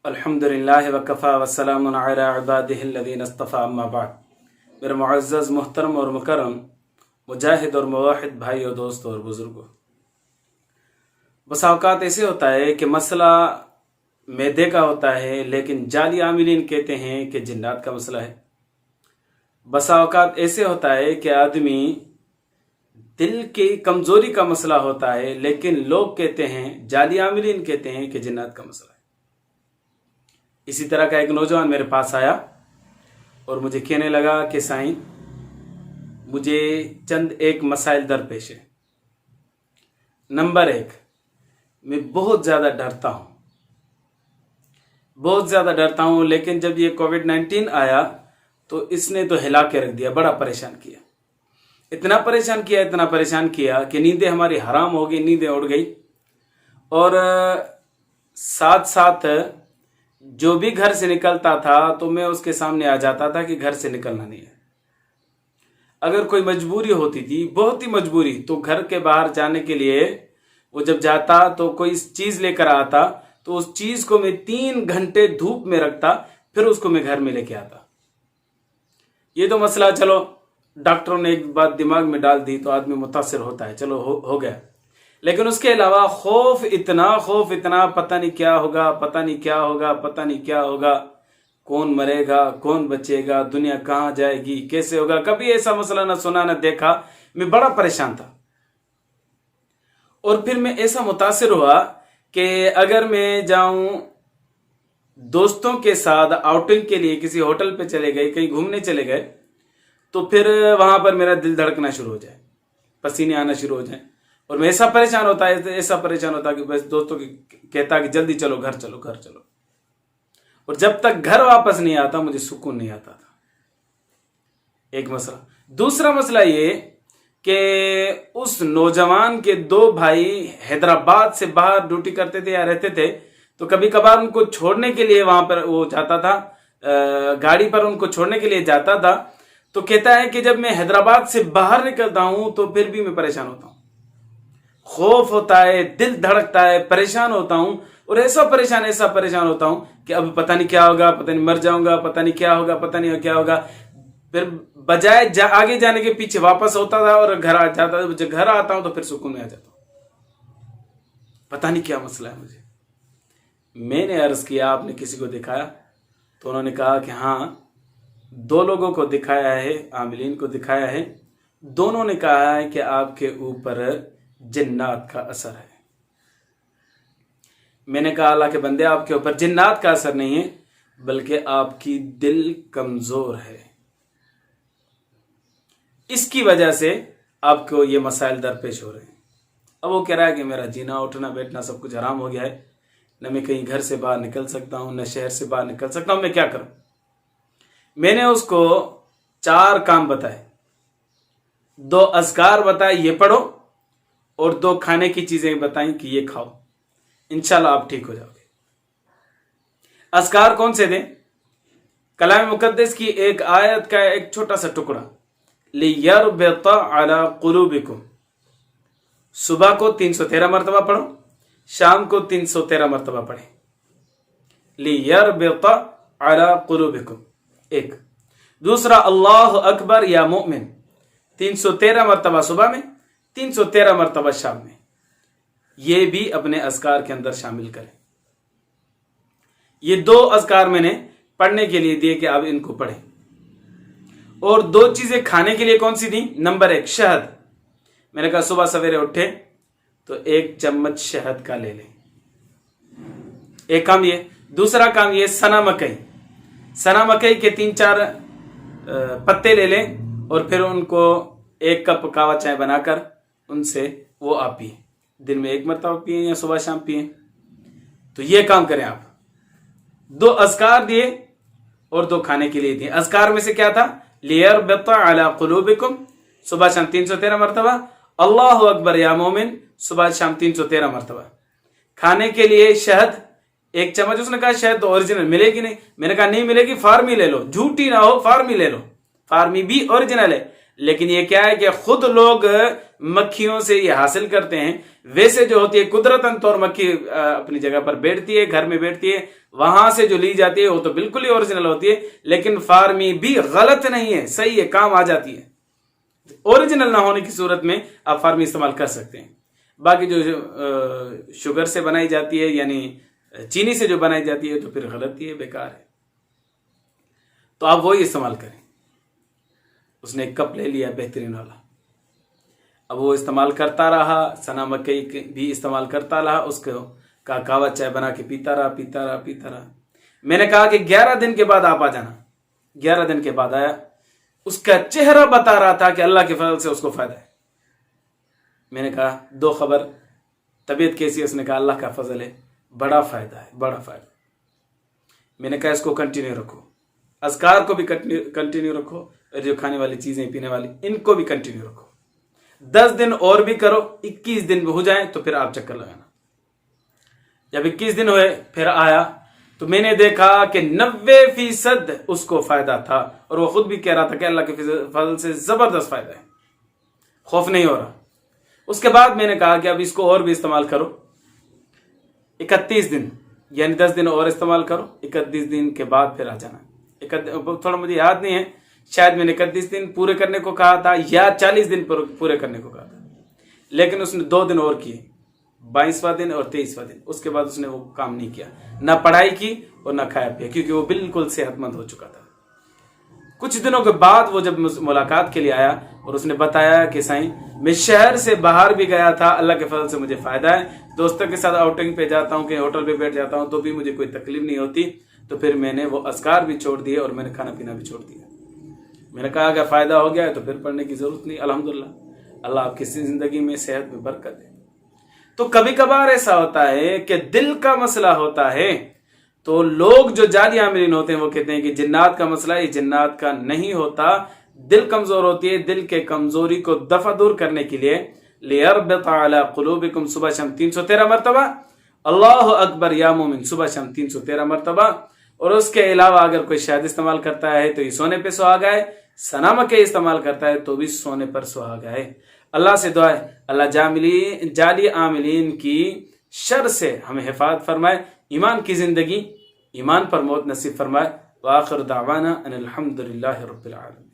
अल्हम्दुलिल्लाह वकफ़ा वस्सलामुन अला इबादिहिल्लज़ीना इस्तफ़ा अम्मा बाद। मेरे मुअज़्ज़ज़ मुहतरम और मुकर्रम मुजाहिद और मुवाहिद भाई और दोस्त और बुज़ुर्गों, बस औक़ात ऐसे होता है कि मसला मैदे का होता है, लेकिन जाली आमिलीन कहते हैं कि जिन्नात का मसला है। बस औक़ात ऐसे होता है कि आदमी दिल की कमज़ोरी का मसला होता है, लेकिन लोग कहते हैं, जाली आमिलीन कहते हैं कि जिन्नात का मसला है। इसी तरह का एक नौजवान मेरे पास आया और मुझे कहने लगा कि साईं, मुझे चंद एक मसाइल दरपेश है। नंबर एक, मैं बहुत ज़्यादा डरता हूँ, लेकिन जब ये कोविड-19 आया तो इसने तो हिला के रख दिया, बड़ा परेशान किया। इतना परेशान किया कि नींदें हमारी हराम हो गई, नींदें उड़ गई। और साथ साथ जो भी घर से निकलता था तो मैं उसके सामने आ जाता था कि घर से निकलना नहीं है। अगर कोई मजबूरी होती थी, बहुत ही मजबूरी, तो घर के बाहर जाने के लिए वो जब जाता तो कोई चीज़ लेकर आता, तो उस चीज़ को मैं 3 घंटे धूप में रखता, फिर उसको मैं घर में लेके आता। ये तो मसला, चलो डॉक्टरों ने एक बात दिमाग में डाल दी तो आदमी मुतासिर होता है, चलो हो गया। लेकिन उसके अलावा खौफ इतना, पता नहीं क्या होगा, कौन मरेगा, कौन बचेगा, दुनिया कहाँ जाएगी, कैसे होगा। कभी ऐसा मसला न सुना न देखा, मैं बड़ा परेशान था। और फिर मैं ऐसा मुतासिर हुआ कि अगर मैं जाऊं दोस्तों के साथ आउटिंग के लिए, किसी होटल पे चले गए, कहीं घूमने चले गए, तो फिर वहां पर मेरा दिल धड़कना शुरू हो जाए, पसीने आना शुरू हो जाए। और मैं ऐसा परेशान होता कि बस दोस्तों की कहता कि जल्दी चलो, घर चलो। और जब तक घर वापस नहीं आता मुझे सुकून नहीं आता था। एक मसला। दूसरा मसला ये कि उस नौजवान के 2 भाई हैदराबाद से बाहर ड्यूटी करते थे या रहते थे, तो कभी कभार उनको छोड़ने के लिए वहां पर वो जाता था, गाड़ी पर उनको छोड़ने के लिए जाता था। तो कहता है कि जब मैं हैदराबाद से बाहर निकलता हूं तो फिर भी मैं परेशान होता हूं, खौफ होता है, दिल धड़कता है, परेशान होता हूं। और ऐसा परेशान होता हूं कि अब पता नहीं क्या होगा, पता नहीं मर जाऊंगा, पता नहीं क्या होगा। फिर बजाय आगे जाने के पीछे वापस होता था और घर आ जाता था। जब घर आता हूं तो फिर सुकून में आ जाता हूं। पता नहीं क्या मसला है मुझे। मैंने अर्ज किया, आपने किसी को दिखाया? तो उन्होंने कहा कि हाँ, 2 लोगों को दिखाया है, आमिलीन को दिखाया है। दोनों ने कहा है कि आपके ऊपर जिन्नात का असर है। मैंने कहा, अल्लाह के बंदे, आपके ऊपर जिन्नात का असर नहीं है, बल्कि आपकी दिल कमजोर है। इसकी वजह से आपको ये मसाइल दरपेश हो रहे हैं। अब वो कह रहा है कि मेरा जीना उठना बैठना सब कुछ हराम हो गया है, न मैं कहीं घर से बाहर निकल सकता हूं, न शहर से बाहर निकल सकता हूं, मैं क्या करूं? मैंने उसको 4 काम बताए, 2 अज़कार बताए, ये पढ़ो, और 2 खाने की चीजें बताई कि ये खाओ, इंशाल्लाह आप ठीक हो जाओगे। अज़कार कौन से दें? कलाम मुकद्दस की एक आयत का एक छोटा सा टुकड़ा, लियरबित अला कुलूबिकुम। सुबह को 313 मरतबा पढ़ो, शाम को 313 मरतबा पढ़े। लियरबित अला कुलूबिकुम, एक। दूसरा, अल्लाह अकबर या मोमिन, 313 मरतबा सुबह में, 313 मरतबा शाम में। ये भी अपने अज़कार के अंदर शामिल करें। ये 2 अज़कार मैंने पढ़ने के लिए दिए कि आप इनको पढ़ें। और 2 चीजें खाने के लिए कौन सी दी? नंबर 1, शहद। मैंने कहा सुबह सवेरे उठे तो 1 चम्मच शहद का ले लें, एक काम ये। दूसरा काम ये, सना मकई के 3-4 पत्ते ले लें और फिर उनको 1 कप कावा चाय बनाकर उनसे वो आप पिए। दिन में 1 मरतबा पिए या सुबह शाम पिए। तो ये काम करें आप। 2 अज़कार दिए और 2 खाने के लिए दिए। अज़कार में से क्या था? लियरबित अला कुलूबिकुम, सुबह शाम 313 मरतबा, अल्लाहु अकबर या मोमिन, सुबह शाम 313 मरतबा। खाने के लिए शहद 1 चम्मच। उसने कहा शहद तो ओरिजिनल मिलेगी नहीं। मैंने कहा नहीं मिलेगी, फार्मी ले लो, झूठी ना हो, फार्मी ले लो। फार्मी भी ओरिजिनल है, لیکن یہ کیا ہے کہ خود لوگ مکھیوں سے یہ حاصل کرتے ہیں. ویسے جو ہوتی ہے قدرتاً طور مکھی اپنی جگہ پر بیٹھتی ہے, گھر میں بیٹھتی ہے, وہاں سے جو لی جاتی ہے وہ تو بالکل ہی اوریجنل ہوتی ہے, لیکن فارمی بھی غلط نہیں ہے, صحیح ہے, کام آ جاتی ہے. اوریجنل نہ ہونے کی صورت میں آپ فارمی استعمال کر سکتے ہیں. باقی جو شوگر سے بنائی جاتی ہے یعنی چینی سے جو بنائی جاتی ہے تو پھر غلط ہی ہے, بیکار ہے. تو آپ وہی استعمال کریں. اس نے ایک کپ لے لیا بہترین والا, اب وہ استعمال کرتا رہا, سنا مکئی بھی استعمال کرتا رہا, اس کو کہوہ چائے بنا کے پیتا رہا. میں نے کہا کہ 11 دن کے بعد آپ آ جانا. 11 دن کے بعد آیا, اس کا چہرہ بتا رہا تھا کہ اللہ کے فضل سے اس کو فائدہ ہے. میں نے کہا 2 خبر, طبیعت کیسی ہے؟ اس نے کہا اللہ کا فضل ہے, بڑا فائدہ ہے, بڑا فائدہ. میں نے کہا اس کو کنٹینیو رکھو, اذکار کو بھی کنٹینیو رکھو, اور جو کھانے والی چیزیں پینے والی ان کو بھی کنٹینیو رکھو. 10 دن اور بھی کرو, 21 دن ہو جائیں تو پھر آپ چکر لگانا. جب 21 دن ہوئے پھر آیا تو میں نے دیکھا کہ 90% اس کو فائدہ تھا, اور وہ خود بھی کہہ رہا تھا کہ اللہ کے فضل سے زبردست فائدہ ہے, خوف نہیں ہو رہا. اس کے بعد میں نے کہا کہ اب اس کو اور بھی استعمال کرو. 31 دن یعنی 10 دن اور استعمال کرو, 31 دن کے بعد پھر آ جانا. تھوڑا مجھے یاد نہیں ہے, شاید میں نے 31 دن پورے کرنے کو کہا تھا یا 40 دن پورے کرنے کو کہا تھا, لیکن اس نے 2 دن اور کیے, 22واں دن اور 23واں دن. اس کے بعد اس نے وہ کام نہیں کیا, نہ پڑھائی کی اور نہ کھایا پیا, کیونکہ وہ بالکل صحت مند ہو چکا تھا. کچھ دنوں کے بعد وہ جب ملاقات کے لیے آیا اور اس نے بتایا کہ سائیں میں شہر سے باہر بھی گیا تھا, اللہ کے فضل سے مجھے فائدہ ہے, دوستوں کے ساتھ آؤٹنگ پہ جاتا ہوں, کہیں ہوٹل پہ بیٹھ جاتا ہوں تو بھی مجھے کوئی تکلیف نہیں ہوتی. تو پھر میں نے وہ اذکار بھی چھوڑ دیے اور میں نے کھانا پینا بھی چھوڑ دیا. میں نے کہا اگر فائدہ ہو گیا ہے تو پھر پڑھنے کی ضرورت نہیں. الحمدللہ, اللہ آپ کی زندگی میں صحت میں برکت دے. تو کبھی کبھار ایسا ہوتا ہے کہ دل کا مسئلہ ہوتا ہے, تو لوگ جو جعلی عاملین ہوتے ہیں وہ کہتے ہیں کہ جنات کا مسئلہ, یہ جنات کا نہیں ہوتا, دل کمزور ہوتی ہے. دل کے کمزوری کو دفع دور کرنے کے لیے لِيَرْبِطَ عَلَىٰ قُلُوبِكُمْ صبح شام 313 مرتبہ, اللہ اکبر یا مومن صبح شام 313 مرتبہ. اور اس کے علاوہ اگر کوئی شہد استعمال کرتا ہے تو یہ سونے پہ سہاگا ہے, سنا مکئی استعمال کرتا ہے تو بھی سونے پر سہاگا ہے. اللہ سے دعا ہے اللہ جعلی عاملین کی شر سے ہمیں حفاظت فرمائے, ایمان کی زندگی, ایمان پر موت نصیب فرمائے. وآخر دعوانا ان الحمد للہ رب العالمین.